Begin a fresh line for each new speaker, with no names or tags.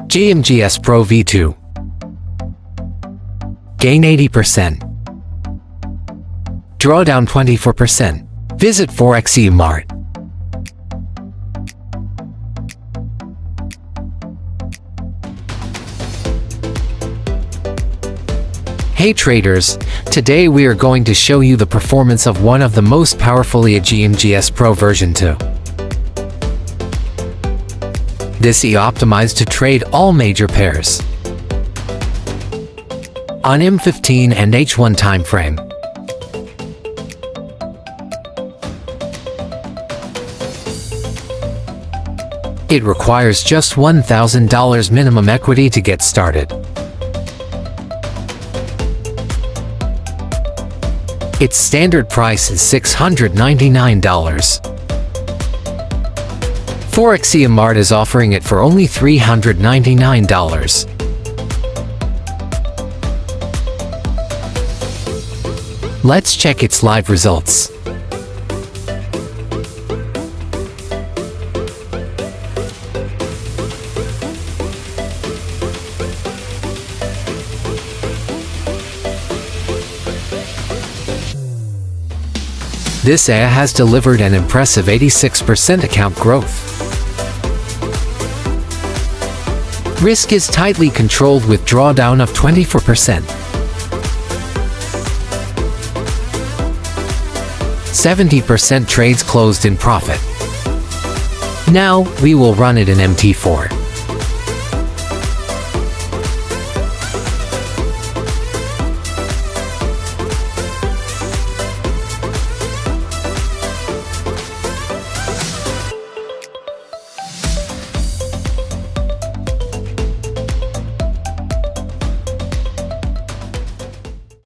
GMGS Pro V2. Gain 80%. Drawdown 24%. Visit Forex Mart. Hey traders, today we are going to show you the performance of one of the most powerful EA GMGS Pro version 2. This EA optimized to trade all major pairs on M15 and H1 time frame. It requires just $1,000 minimum equity to get started. Its standard price is $699. Forex Mart is offering it for only $399. Let's check its live results. This EA has delivered an impressive 86% account growth. Risk is tightly controlled with drawdown of 24%. 70% trades closed in profit. Now, we will run it in MT4.